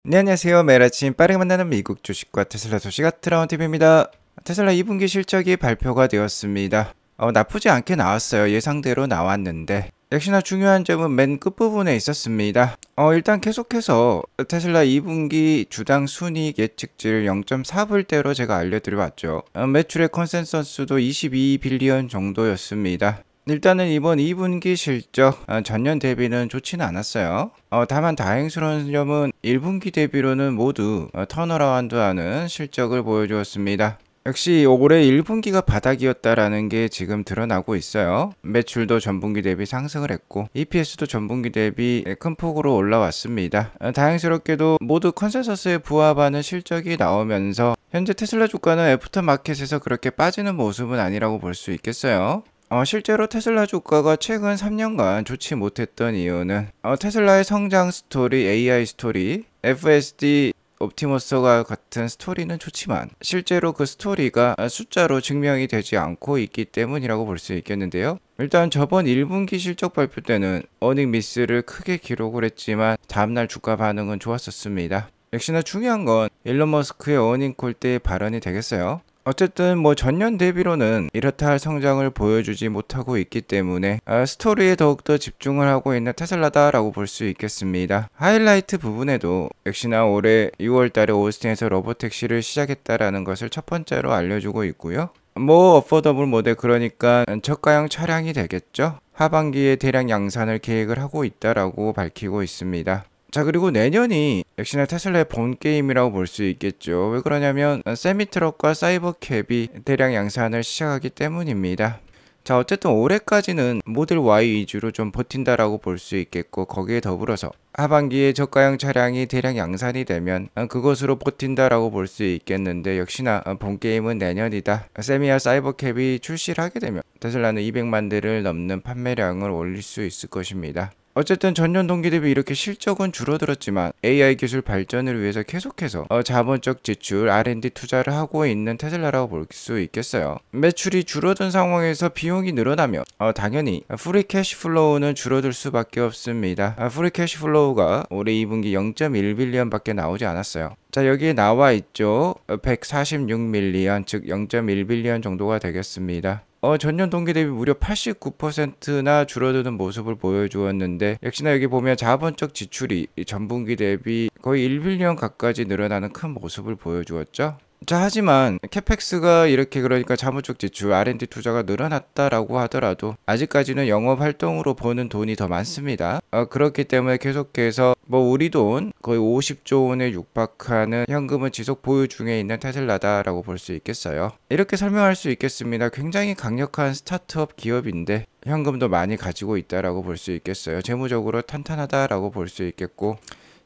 네, 안녕하세요. 매일 아침 빠르게 만나는 미국 주식과 테슬라 소식 아트라운 TV입니다. 테슬라 2분기 실적이 발표가 되었습니다. 나쁘지 않게 나왔어요. 예상대로 나왔는데 역시나 중요한 점은 맨 끝부분에 있었습니다. 일단 계속해서 테슬라 2분기 주당 순이익 예측치를 0.4불대로 제가 알려드려왔죠. 매출의 컨센서스도 22빌리언 정도였습니다. 일단은 이번 2분기 실적 전년 대비는 좋지는 않았어요. 다만 다행스러운 점은 1분기 대비로는 모두 턴어라운드하는 실적을 보여주었습니다. 역시 올해 1분기가 바닥이었다라는 게 지금 드러나고 있어요. 매출도 전분기 대비 상승을 했고 EPS도 전분기 대비 큰 폭으로 올라왔습니다. 다행스럽게도 모두 컨센서스에 부합하는 실적이 나오면서 현재 테슬라 주가는 애프터마켓에서 그렇게 빠지는 모습은 아니라고 볼 수 있겠어요. 실제로 테슬라 주가가 최근 3년간 좋지 못했던 이유는 테슬라의 성장 스토리, AI 스토리, FSD 옵티머스와 같은 스토리는 좋지만 실제로 그 스토리가 숫자로 증명이 되지 않고 있기 때문이라고 볼 수 있겠는데요. 일단 저번 1분기 실적 발표 때는 어닝 미스를 크게 기록을 했지만 다음날 주가 반응은 좋았었습니다. 역시나 중요한 건 일론 머스크의 어닝콜 때의 발언이 되겠어요. 어쨌든 전년 대비로는 이렇다 할 성장을 보여주지 못하고 있기 때문에 스토리에 더욱더 집중을 하고 있는 테슬라다라고 볼 수 있겠습니다. 하이라이트 부분에도 역시나 올해 6월 달에 오스틴에서 로보택시를 시작했다라는 것을 첫 번째로 알려주고 있고요. 어포더블 모델, 그러니까 저가형 차량이 되겠죠. 하반기에 대량 양산을 계획을 하고 있다라고 밝히고 있습니다. 자, 그리고 내년이 역시나 테슬라의 본 게임이라고 볼 수 있겠죠. 왜 그러냐면 세미트럭과 사이버캡이 대량 양산을 시작하기 때문입니다. 자, 어쨌든 올해까지는 모델 Y 위주로 좀 버틴다라고 볼 수 있겠고, 거기에 더불어서 하반기에 저가형 차량이 대량 양산이 되면 그것으로 버틴다라고 볼 수 있겠는데, 역시나 본 게임은 내년이다. 세미와 사이버캡이 출시를 하게 되면 테슬라는 200만 대를 넘는 판매량을 올릴 수 있을 것입니다. 어쨌든 전년 동기 대비 이렇게 실적은 줄어들었지만 AI 기술 발전을 위해서 계속해서 자본적 지출, R&D 투자를 하고 있는 테슬라라고 볼 수 있겠어요. 매출이 줄어든 상황에서 비용이 늘어나면 당연히 프리 캐시플로우는 줄어들 수밖에 없습니다. 프리 캐시플로우가 올해 2분기 0.1빌리언 밖에 나오지 않았어요. 자, 여기에 나와 있죠. 146밀리언, 즉 0.1빌리언 정도가 되겠습니다. 전년 동기 대비 무려 89%나 줄어드는 모습을 보여주었는데, 역시나 여기 보면 자본적 지출이 전분기 대비 거의 1빌리언 가까이 늘어나는 큰 모습을 보여주었죠. 자, 하지만 캐펙스가 이렇게, 그러니까 자본적 지출, R&D 투자가 늘어났다라고 하더라도 아직까지는 영업 활동으로 버는 돈이 더 많습니다. 그렇기 때문에 계속해서 우리 돈 거의 50조 원에 육박하는 현금은 지속 보유 중에 있는 테슬라다라고 볼 수 있겠어요. 이렇게 설명할 수 있겠습니다. 굉장히 강력한 스타트업 기업인데 현금도 많이 가지고 있다라고 볼 수 있겠어요. 재무적으로 탄탄하다라고 볼 수 있겠고,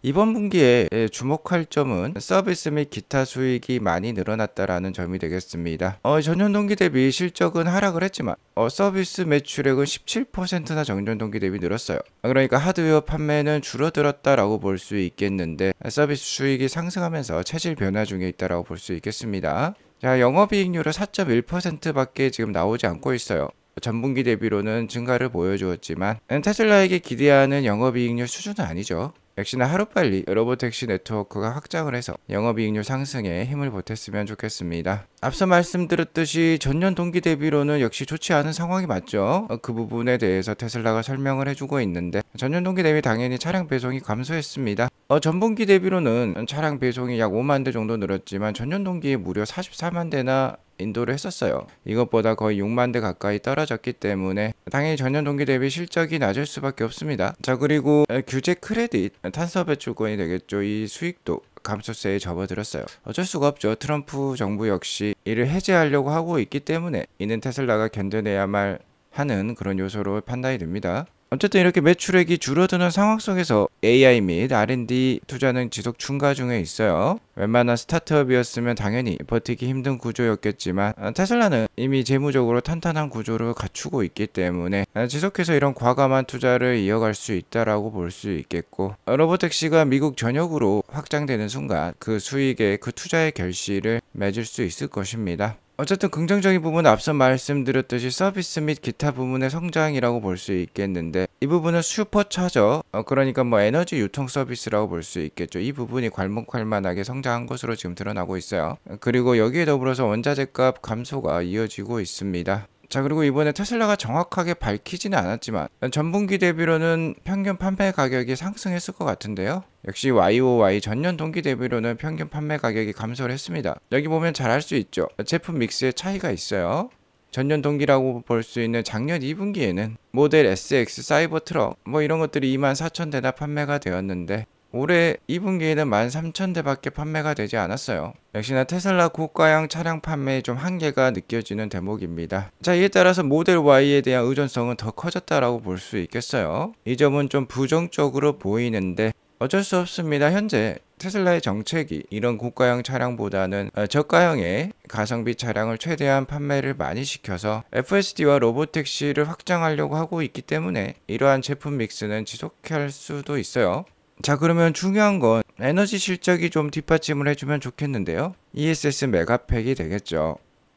이번 분기에 주목할 점은 서비스 및 기타 수익이 많이 늘어났다라는 점이 되겠습니다. 전년 동기 대비 실적은 하락을 했지만 서비스 매출액은 17%나 전년 동기 대비 늘었어요. 그러니까 하드웨어 판매는 줄어들었다라고 볼 수 있겠는데 서비스 수익이 상승하면서 체질 변화 중에 있다라고 볼 수 있겠습니다. 자, 영업이익률은 4.1%밖에 지금 나오지 않고 있어요. 전분기 대비로는 증가를 보여주었지만 테슬라에게 기대하는 영업이익률 수준은 아니죠. 역시나 하루빨리 로보택시 네트워크가 확장을 해서 영업이익률 상승에 힘을 보탰으면 좋겠습니다. 앞서 말씀드렸듯이 전년 동기 대비로는 역시 좋지 않은 상황이 맞죠. 그 부분에 대해서 테슬라가 설명을 해주고 있는데, 전년 동기 대비 당연히 차량 배송이 감소했습니다. 전분기 대비로는 차량 배송이 약 5만 대 정도 늘었지만 전년 동기에 무려 44만 대나 인도를 했었어요. 이것보다 거의 6만 대 가까이 떨어졌기 때문에 당연히 전년 동기 대비 실적이 낮을 수밖에 없습니다. 자, 그리고 규제 크레딧, 탄소 배출권이 되겠죠. 이 수익도 감소세에 접어들었어요. 어쩔 수가 없죠. 트럼프 정부 역시 이를 해제하려고 하고 있기 때문에 이는 테슬라가 견뎌내야만 하는 그런 요소로 판단이 됩니다. 어쨌든 이렇게 매출액이 줄어드는 상황 속에서 AI 및 R&D 투자는 지속 증가 중에 있어요. 웬만한 스타트업이었으면 당연히 버티기 힘든 구조였겠지만 테슬라는 이미 재무적으로 탄탄한 구조를 갖추고 있기 때문에 지속해서 이런 과감한 투자를 이어갈 수 있다라고 볼 수 있겠고, 로보택시가 미국 전역으로 확장되는 순간 그 수익의, 그 투자의 결실을 맺을 수 있을 것입니다. 어쨌든 긍정적인 부분은 앞서 말씀드렸듯이 서비스 및 기타 부문의 성장이라고 볼 수 있겠는데, 이 부분은 슈퍼차저, 그러니까 뭐 에너지 유통 서비스라고 볼 수 있겠죠. 이 부분이 괄목할만하게 성장한 것으로 지금 드러나고 있어요. 그리고 여기에 더불어서 원자재 값 감소가 이어지고 있습니다. 자, 그리고 이번에 테슬라가 정확하게 밝히지는 않았지만 전분기 대비로는 평균 판매 가격이 상승했을 것 같은데요. 역시 YOY 전년 동기 대비로는 평균 판매 가격이 감소를 했습니다. 여기 보면 잘 알 수 있죠. 제품 믹스에 차이가 있어요. 전년 동기라고 볼 수 있는 작년 2분기에는 모델 SX 사이버 트럭 뭐 이런 것들이 24,000대나 판매가 되었는데, 올해 2분기에는 13,000대밖에 판매가 되지 않았어요. 역시나 테슬라 고가형 차량 판매에 좀 한계가 느껴지는 대목입니다. 자, 이에 따라서 모델 Y에 대한 의존성은 더 커졌다라고 볼 수 있겠어요. 이 점은 좀 부정적으로 보이는데 어쩔 수 없습니다. 현재 테슬라의 정책이 이런 고가형 차량보다는 저가형의 가성비 차량을 최대한 판매를 많이 시켜서 FSD와 로보택시를 확장하려고 하고 있기 때문에 이러한 제품 믹스는 지속할 수도 있어요. 자, 그러면 중요한 건 에너지 실적이 좀 뒷받침을 해주면 좋겠는데요. ESS 메가팩이 되겠죠.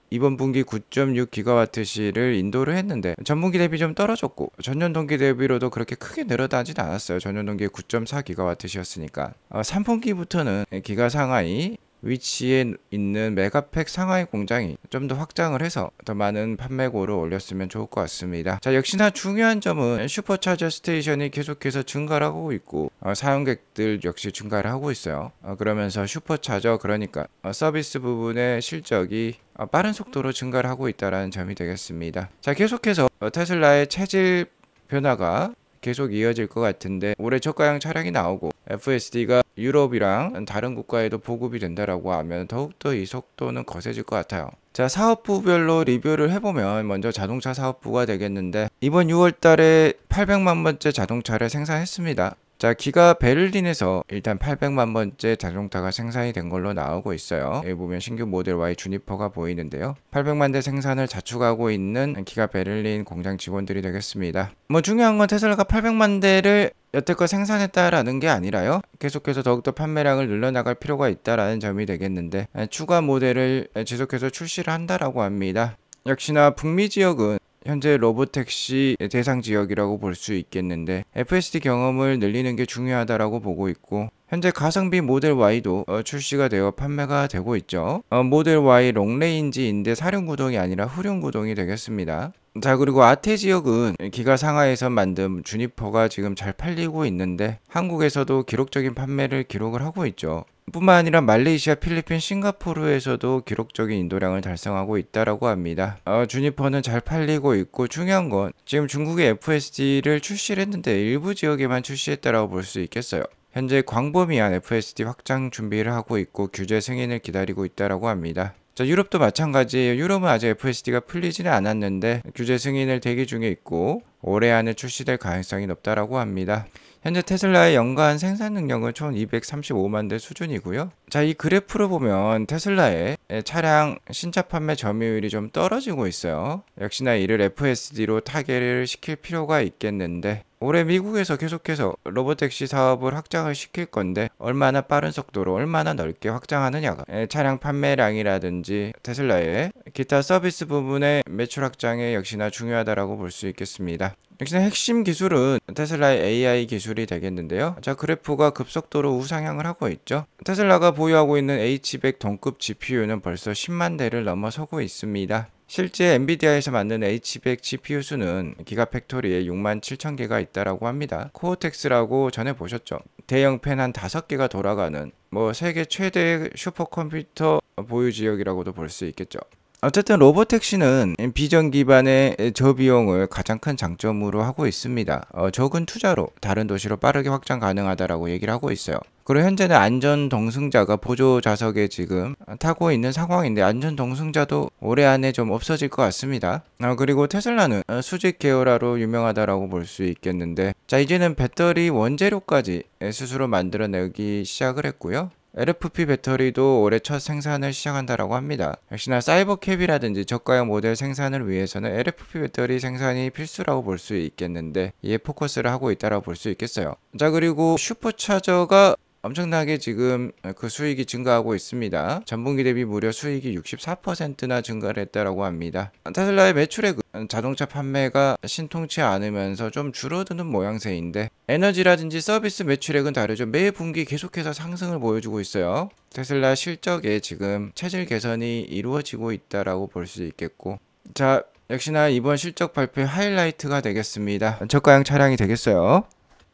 이번 분기 9.6GWh를 인도를 했는데 전분기 대비 좀 떨어졌고, 전년 동기 대비로도 그렇게 크게 늘어나진 않았어요. 전년 동기에 9.4GWh였으니까 3분기부터는 기가 상하이 위치에 있는 메가팩 상하이 공장이 좀 더 확장을 해서 더 많은 판매고를 올렸으면 좋을 것 같습니다. 자, 역시나 중요한 점은 슈퍼차저 스테이션이 계속해서 증가를 하고 있고 사용객들 역시 증가를 하고 있어요. 그러면서 슈퍼차저, 그러니까 서비스 부분의 실적이 빠른 속도로 증가를 하고 있다는 점이 되겠습니다. 자, 계속해서 테슬라의 체질 변화가 계속 이어질 것 같은데, 올해 저가형 차량이 나오고 FSD가 유럽이랑 다른 국가에도 보급이 된다라고 하면 더욱더 이 속도는 거세질 것 같아요. 자, 사업부별로 리뷰를 해보면 먼저 자동차 사업부가 되겠는데, 이번 6월 달에 800만 번째 자동차를 생산했습니다. 자, 기가 베를린에서 일단 800만 번째 자동차가 생산이 된 걸로 나오고 있어요. 여기 보면 신규 모델 Y 주니퍼가 보이는데요. 800만 대 생산을 자축하고 있는 기가 베를린 공장 직원들이 되겠습니다. 뭐 중요한 건 테슬라가 800만 대를 여태껏 생산했다라는 게 아니라요, 계속해서 더욱더 판매량을 늘려나갈 필요가 있다라는 점이 되겠는데, 추가 모델을 지속해서 출시를 한다라고 합니다. 역시나 북미 지역은 현재 로보택시 대상 지역이라고 볼 수 있겠는데, FSD 경험을 늘리는 게 중요하다라고 보고 있고, 현재 가성비 모델 Y도 출시가 되어 판매가 되고 있죠. 모델 Y 롱레인지인데 사륜구동이 아니라 후륜구동이 되겠습니다. 자, 그리고 아태 지역은 기가 상하에서 만든 주니퍼가 지금 잘 팔리고 있는데 한국에서도 기록적인 판매를 기록을 하고 있죠. 뿐만 아니라 말레이시아, 필리핀, 싱가포르에서도 기록적인 인도량을 달성하고 있다라고 합니다. 주니퍼는 잘 팔리고 있고, 중요한 건 지금 중국의 FSD를 출시를 했는데 일부 지역에만 출시했다라고 볼 수 있겠어요. 현재 광범위한 FSD 확장 준비를 하고 있고 규제 승인을 기다리고 있다라고 합니다. 자, 유럽도 마찬가지예요. 유럽은 아직 FSD가 풀리지는 않았는데 규제 승인을 대기 중에 있고 올해 안에 출시될 가능성이 높다라고 합니다. 현재 테슬라의 연간 생산 능력은 총 235만 대 수준이고요. 자, 이 그래프를 보면 테슬라의 차량 신차 판매 점유율이 좀 떨어지고 있어요. 역시나 이를 FSD로 타개를 시킬 필요가 있겠는데, 올해 미국에서 계속해서 로보택시 사업을 확장을 시킬 건데 얼마나 빠른 속도로 얼마나 넓게 확장하느냐가 차량 판매량이라든지 테슬라의 기타 서비스 부분의 매출 확장에 역시나 중요하다라고 볼 수 있겠습니다. 역시나 핵심 기술은 테슬라의 AI 기술이 되겠는데요. 자, 그래프가 급속도로 우상향을 하고 있죠. 테슬라가 보유하고 있는 H100 동급 GPU는 벌써 10만 대를 넘어서고 있습니다. 실제 엔비디아에서 만든 H100 GPU 수는 기가팩토리에 67,000개가 있다라고 합니다. 코어텍스라고 전에 보셨죠? 대형 팬 한 5개가 돌아가는 세계 최대의 슈퍼컴퓨터 보유 지역이라고도 볼 수 있겠죠. 어쨌든 로보택시는 비전 기반의 저비용을 가장 큰 장점으로 하고 있습니다. 적은 투자로 다른 도시로 빠르게 확장 가능하다라고 얘기를 하고 있어요. 그리고 현재는 안전 동승자가 보조 좌석에 지금 타고 있는 상황인데, 안전 동승자도 올해 안에 좀 없어질 것 같습니다. 그리고 테슬라는 수직 계열화로 유명하다라고 볼 수 있겠는데, 자, 이제는 배터리 원재료까지 스스로 만들어내기 시작을 했고요. LFP 배터리도 올해 첫 생산을 시작한다라고 합니다. 역시나 사이버캡이라든지 저가형 모델 생산을 위해서는 LFP 배터리 생산이 필수라고 볼 수 있겠는데, 이에 포커스를 하고 있다라고 볼 수 있겠어요. 자, 그리고 슈퍼차저가 엄청나게 지금 그 수익이 증가하고 있습니다. 전분기 대비 무려 수익이 64%나 증가를 했다라고 합니다. 테슬라의 매출액은 자동차 판매가 신통치 않으면서 좀 줄어드는 모양새인데 에너지라든지 서비스 매출액은 다르죠. 매 분기 계속해서 상승을 보여주고 있어요. 테슬라 실적에 지금 체질 개선이 이루어지고 있다라고 볼 수 있겠고, 자, 역시나 이번 실적 발표의 하이라이트가 되겠습니다. 저가형 차량이 되겠어요.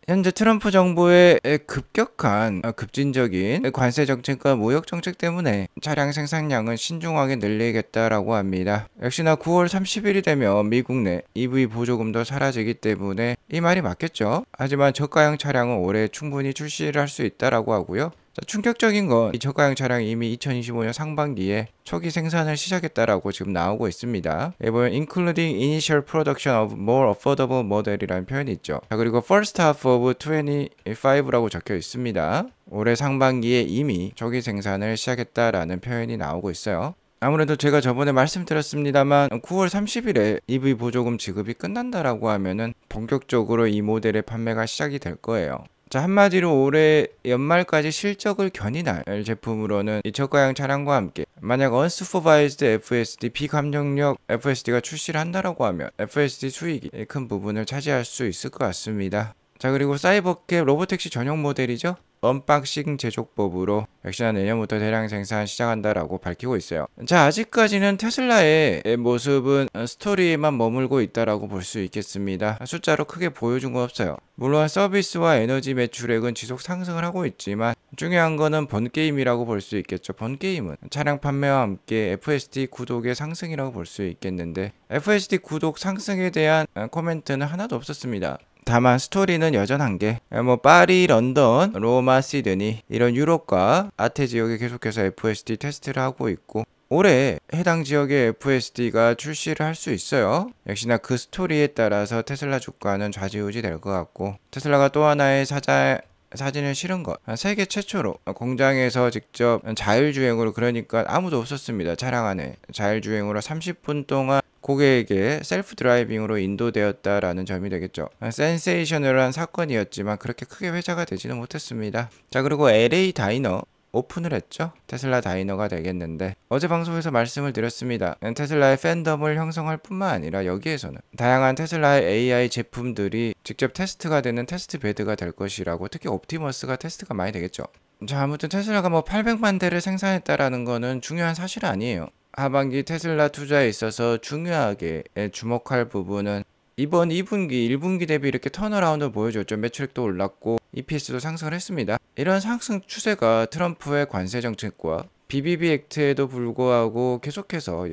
현재 트럼프 정부의 급격한 급진적인 관세 정책과 무역 정책 때문에 차량 생산량은 신중하게 늘리겠다라고 합니다. 역시나 9월 30일이 되면 미국 내 EV 보조금도 사라지기 때문에 이 말이 맞겠죠. 하지만 저가형 차량은 올해 충분히 출시를 할 수 있다라고 하고요. 자, 충격적인 건 이 저가형 차량이 이미 2025년 상반기에 초기 생산을 시작했다라고 지금 나오고 있습니다. 여기 보면 including initial production of more affordable model이라는 표현이 있죠. 자, 그리고 first half of 25라고 적혀 있습니다. 올해 상반기에 이미 초기 생산을 시작했다라는 표현이 나오고 있어요. 아무래도 제가 저번에 말씀드렸습니다만 9월 30일에 EV 보조금 지급이 끝난다라고 하면은 본격적으로 이 모델의 판매가 시작이 될 거예요. 자, 한마디로 올해 연말까지 실적을 견인할 제품으로는 이 저가형 차량과 함께 만약 Unsupervised FSD 비감정력 FSD가 출시를 한다라고 하면 FSD 수익이 큰 부분을 차지할 수 있을 것 같습니다. 자, 그리고 사이버캡 로보택시 전용 모델이죠. 언박싱 제조법으로 역시나 내년부터 대량 생산 시작한다라고 밝히고 있어요. 자, 아직까지는 테슬라의 모습은 스토리에만 머물고 있다라고 볼 수 있겠습니다. 숫자로 크게 보여준 건 없어요. 물론 서비스와 에너지 매출액은 지속 상승을 하고 있지만 중요한 거는 번게임이라고 볼 수 있겠죠. 번게임은 차량 판매와 함께 FSD 구독의 상승이라고 볼 수 있겠는데 FSD 구독 상승에 대한 코멘트는 하나도 없었습니다. 다만 스토리는 여전한 게 파리, 런던, 로마, 시드니 이런 유럽과 아태 지역에 계속해서 FSD 테스트를 하고 있고 올해 해당 지역의 FSD가 출시를 할 수 있어요. 역시나 그 스토리에 따라서 테슬라 주가는 좌지우지 될 것 같고, 테슬라가 또 하나의 사진을 실은 것, 세계 최초로 공장에서 직접 자율주행으로, 그러니까 아무도 없었습니다. 차량 안에 자율주행으로 30분 동안 고객에게 셀프 드라이빙으로 인도되었다라는 점이 되겠죠. 센세이셔널한 사건이었지만 그렇게 크게 회자가 되지는 못했습니다. 자, 그리고 LA 다이너 오픈을 했죠. 테슬라 다이너가 되겠는데 어제 방송에서 말씀을 드렸습니다. 테슬라의 팬덤을 형성할 뿐만 아니라 여기에서는 다양한 테슬라의 AI 제품들이 직접 테스트가 되는 테스트 베드가 될 것이라고, 특히 옵티머스가 테스트가 많이 되겠죠. 자, 아무튼 테슬라가 800만 대를 생산했다라는 거는 중요한 사실은 아니에요. 하반기 테슬라 투자에 있어서 중요하게 주목할 부분은 이번 2분기, 1분기 대비 이렇게 턴어라운드를 보여줬죠. 매출액도 올랐고 EPS도 상승을 했습니다. 이런 상승 추세가 트럼프의 관세 정책과 BBB 액트에도 불구하고 계속해서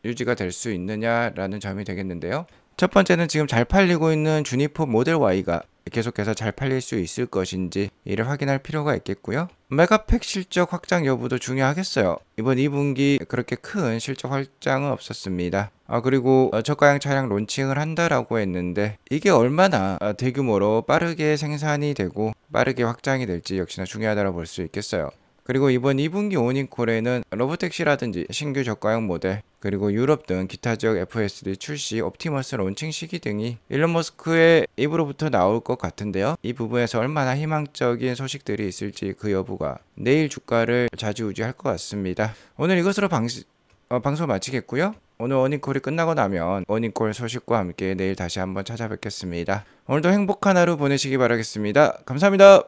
유지가 될 수 있느냐라는 점이 되겠는데요. 첫 번째는 지금 잘 팔리고 있는 주니퍼 모델 Y가 계속해서 잘 팔릴 수 있을 것인지 이를 확인할 필요가 있겠고요. 메가팩 실적 확장 여부도 중요하겠어요. 이번 2분기 그렇게 큰 실적 확장은 없었습니다. 그리고 저가형 차량 론칭을 한다라고 했는데 이게 얼마나 대규모로 빠르게 생산이 되고 빠르게 확장이 될지 역시나 중요하다고 볼 수 있겠어요. 그리고 이번 2분기 오닝콜에는 로보택시라든지 신규 저가형 모델, 그리고 유럽 등 기타 지역 FSD 출시, 옵티머스 론칭 시기 등이 일론 머스크의 입으로부터 나올 것 같은데요. 이 부분에서 얼마나 희망적인 소식들이 있을지 그 여부가 내일 주가를 좌지우지할 것 같습니다. 오늘 이것으로 방송 마치겠고요. 오늘 어닝콜이 끝나고 나면 어닝콜 소식과 함께 내일 다시 한번 찾아뵙겠습니다. 오늘도 행복한 하루 보내시기 바라겠습니다. 감사합니다.